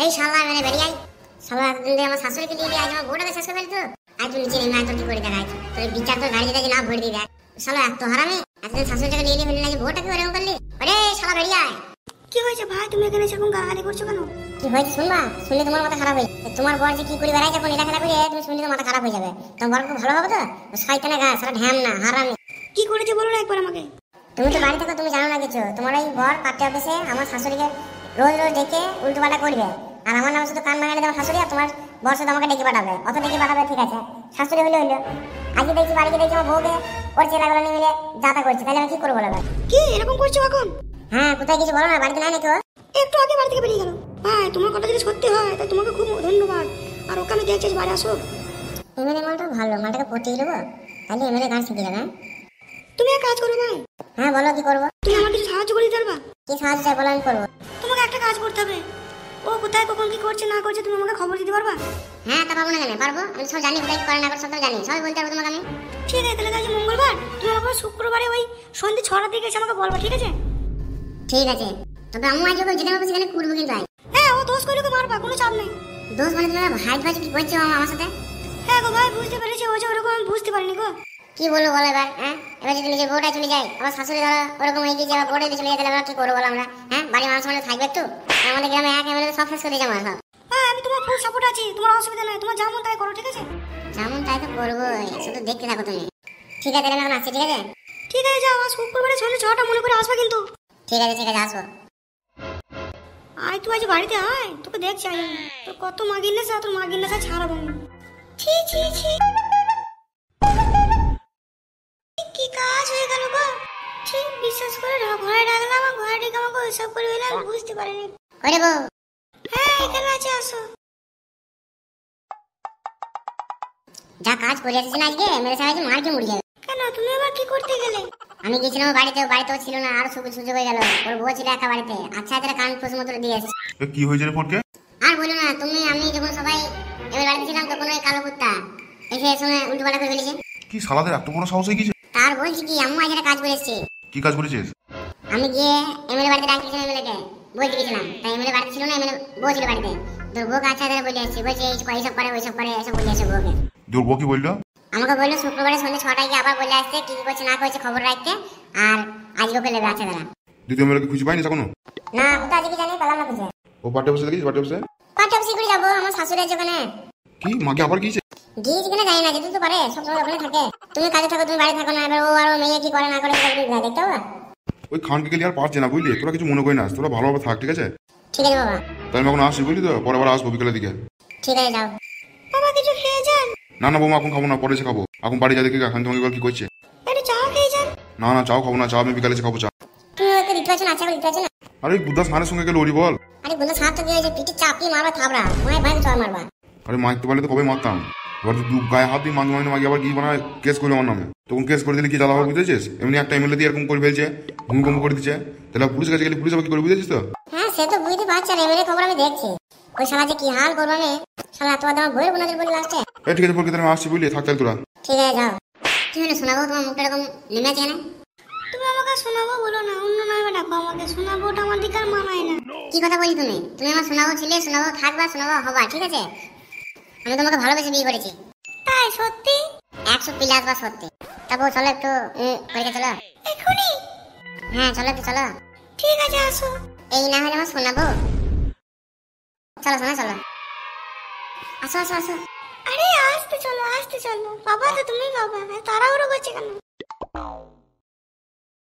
এই শালা মানে বেরিয়ে আই। শালা এতদিন ধরে আমার শাশুড়িকে দিয়ে আজ আমার বউটাকে শেষ করে ফেলতো। আজ তুই নিচে নেমে আয়, তোর কি করে দেখায় তোর বিচার তো গাড়ি যেতে না ভরে দিবি। শালা এত হারামি, এতদিন শাশুড়িটাকে নিয়ে ফেললি না, যে বউটাকে ওরকম করলি। আরে শালা বেরিয়ে আয়। কি হয়েছে ভাই, তুমি এখানে সেরকম গালাগালি করছো কেন? কি হয়েছে শুনবা? শুনলে তোমার মাথা খারাপ হয়ে যাবে। তোমার বর যে কি করে বেড়ায় যখন এটা খেলা করে, তুমি শুনলে তো মাথা খারাপ হয়ে যাবে। তোমার বর খুব ভালো হবে তো? শয়তানে গা, সারা ঢ্যাম না হারামি। কি করেছে বলো না একবার আমাকে। তুমি তো বাড়ি থেকে তুমি জানো না কিছু। তোমার ওই বর পার্টি অফিসে আমার শাশুড়িকে রোজ রোজ ডেকে উল্টো পাল্টা করবে, আর আমার নামে শুধু কান ভাঙালে তোমার শাশুড়ি, আর তোমার বর শুধু আমাকে ডেকে পাঠাবে। অত ডেকে পাঠাবে ঠিক আছে, শাশুড়ি হলে হইলো। আজকে দেখছি বাড়িতে দেখছি আমার বউকে ওর ছেলেগুলো নিয়ে মিলে যাতা করছে, তাহলে আমি কি করবো বলো? কি এরকম করছো এখন? হ্যাঁ, কোথায় কিছু বলো না, বাড়িতে নাই নাকি ও? একটু আগে বাড়ি থেকে বেরিয়ে গেল। ভাই তোমার কথা যদি সত্যি হয় তাই তোমাকে খুব ধন্যবাদ। আর ওকে আমি দেখছি বাড়ি আসো। এমএলএ মালটা ভালো, মালটাকে পটিয়ে দেবো, তাহলে এমএলএ গান শিখে যাবে। তুমি এক কাজ করো ভাই। হ্যাঁ বলো, কি করবো? তুমি আমার কিছু সাহায্য করে দিতে পারবা? কি সাহায্য চাই বলো, আমি করবো। তোমাকে একটা কাজ করতে হবে। ও কোথায় কখন কি করছে না করছে তুমি আমাকে খবর দিতে পারবা? হ্যাঁ, তা পারবো না কেন, পারবো। আমি সব জানি, কোথায় করে না করে সব জানি, সবাই বলতে পারবো তোমাকে আমি। ঠিক আছে, তাহলে আজ মঙ্গলবার, তুমি আমাকে শুক্রবারে ওই সন্ধ্যে 6টার দিকে এসে আমাকে বলবা, ঠিক আছে? ঠিক আছে, তবে আমি আজ যখন যেতে পারবো সেখানে করবো কিন্তু। হ্যাঁ, ও দোষ করে ওকে মারবা, কোনো চাপ নেই। দোষ মানে তুমি ভাই ভাই কি করছো আমার সাথে? হ্যাঁ গো ভাই, বুঝতে পেরেছি ও যে ওরকম আমি বুঝতে পারিনি গো। কি বলবো বলো এবার? হ্যাঁ, এবার যদি নিজের বউটা চলে যায়, আমার শাশুড়ি ধরো ওরকম হয়ে গিয়ে আবার বউটা চলে যায়, তাহলে আমরা কি করবো বলো? আমরা হ্যাঁ, বাড়ির মানুষ মানে থাকবে একটু? আমাদের গ্রামে এক এমএলএ সব শেষ করে যাবো সব। হ্যাঁ, আমি তোমার ফুল সাপোর্ট আছি, তোমার অসুবিধা নাই, তোমার যেমন তাই করো, ঠিক আছে? যেমন তাই তো করবো, শুধু দেখতে থাকো তুমি। ঠিক আছে, আমি এখন আসছি, ঠিক আছে? ঠিক আছে, যাও। আজ শুক্রবারে সন্ধ্যে 6টা মনে করে আসবা কিন্তু। ঠিক আছে ঠিক আছে, আসবো। আয় তুই আজ বাড়িতে আয়, তোকে দেখছি আয়। তোর কত মাগির নেশা, তোর মাগির নেশা ছাড়াবো আমি। ছি ছি ছি, কি কাজ হয়ে গেল গো। ঠিক বিশ্বাস করে ঘরে ডাকলাম, ঘরে ডেকে আমাকে ওইসব করে এলাম, বুঝতে পারিনি। ওরে বউ, হ্যাঁ এখানে আছে, আসো। যা কাজ করে আসিস না আজকে, মেরে সাহেব মার কে মুড়ি যাবে। কেন, তুমি আবার কি করতে গেলে? আমি গেছিলাম বাড়িতেও ছিল না, আর সুযোগ হয়ে গেল। ওর বউ ছিল একা বাড়িতে। আচ্ছা, তারা কান প্রশ্ন মতো দিয়ে আসিস। কি হয়েছে রে ফটকে? আর বলো না, তুমি আমি যখন সবাই এবার বাড়িতে ছিলাম, তখন ওই কালো কুত্তা এসে এর সঙ্গে উল্টো পাল্টা করে ফেলেছে। কি শালাদের এত বড় সাহস হয়ে গেছে? তার বলছি কি, আম্মু আজ একটা কাজ করে এসেছে। কি কাজ করেছিস? আমি গিয়ে এমএলএ বাড়িতে ডাকিয়েছিলাম, এমএলএ কে বলতে গেছিলাম। তাই এমএলএ বাড়িতে ছিল না, এমএলএ বউ ছিল বাড়িতে। তোর বউকে আচ্ছা তারা বলে আসছে, বলছে এইসব করে ওইসব করে এসব বলে আসছে বউকে। তোর বউ কি বললো? আমাকে বললো শুক্রবারে সন্ধ্যে 6টায় গিয়ে আবার বলে আসছে কি কি করছে না করছে খবর রাখতে, আর আজকে ওকে নেবে। আচ্ছা তারা দিদি আমরা কি খুঁজে পাইনি এখনো? না, কোথায় আজকে জানি পেলাম না খুঁজে। ও পার্টি অফিসে দেখিস? পার্টি অফিসে করে যাবো, আমার শাশুড়ি আছে ওখানে। কি মাকে আবার গিয়েছে? গিয়েছি কিনা জানি না, যেতে তো পারে, সবসময় ওখানে থাকে। তুমি কাজে থাকো, তুমি বাড়ি থাকো না, এবার ও আর ও মেয়ে কি করে না করে দেখতে হবে। ওই খানকে গেলে আর পারছে না বুঝলি, তোরা কিছু মনে করি না, তোরা ভালোভাবে থাক, ঠিক আছে? ঠিক আছে বাবা। তাই আমি এখন আসছি বুঝলি তো, পরে আবার আসবো বিকেলের দিকে। ঠিক আছে, যাও। বাবা কিছু খেয়ে যান। না না বৌমা, এখন খাবো না, পরে এসে খাবো। এখন বাড়ি যা দেখি এখন তোমাকে কি করছে। একটু চা খেয়ে যান। না না, চাও খাবো না, চা আমি বিকালে এসে খাবো চা। তুমি ওকে দিতে পারছো না? আচ্ছা দিতে পারছো না? আরে বুদ্ধা স্নানের সঙ্গে গেলে ওরি বল। আরে বন্ধু সাথ তো দিয়ে পিঠে চাপিয়ে মারবা, থাবড়া মায়ের ভাই চড় মারবা। আরে মাইক তো পারলে তো কবে মারতাম। এবার তো গায়ে হাত দিয়ে মাগে আবার কি বানায় কেস করবে আমার নামে। তখন কেস করে দিলে কি জ্বালা হবে বুঝেছিস? এমনি একটা এমএলএ দিয়ে এরকম করে ফেলছে, ভূমিকম্প করে দিচ্ছে, তাহলে পুলিশ কাছে গেলে পুলিশ আবার কি করে বুঝেছিস তো? হ্যাঁ সে তো বুঝতে পারছি, আর এমএলএ খবর আমি দেখছি। ওই শালা যে কি হাল করবে আমি, শালা তোমার বইয়ের বোনাদের বলে লাস্টে। ঠিক আছে বলকে আমি আসছি বুঝলি, থাক তাহলে তোরা। ঠিক আছে, যাও। কি হলো শোনাবো, তোমার মুখটা এরকম নেমে আছে কেন? তুমি আমাকে শোনাবো বলো না, অন্য নামে ডাকো আমাকে। শোনাবোটা আমার দিকে আর মানায় না। কি কথা বলি তুমি? তুমি আমার শোনাবো ছিলে, শোনাবো থাকবা, শোনাবো হবা, ঠিক আছে? আমি তোমাকে ভালোবেসে বিয়ে করেছি। তাই সত্যি? 100 বা সত্যি। তারপর চলো একটু পরীক্ষা চলো এখনই? হ্যাঁ চলো একটু চলো। ঠিক আছে, আসো। এই না হলে আমার শোনাবো। চলো শোনা, চলো আসো আসো আসো। আরে আসতে চলো, আসতে চলো। বাবা তো তুমি বাবা, তাড়াহুড়ো করছে কেন?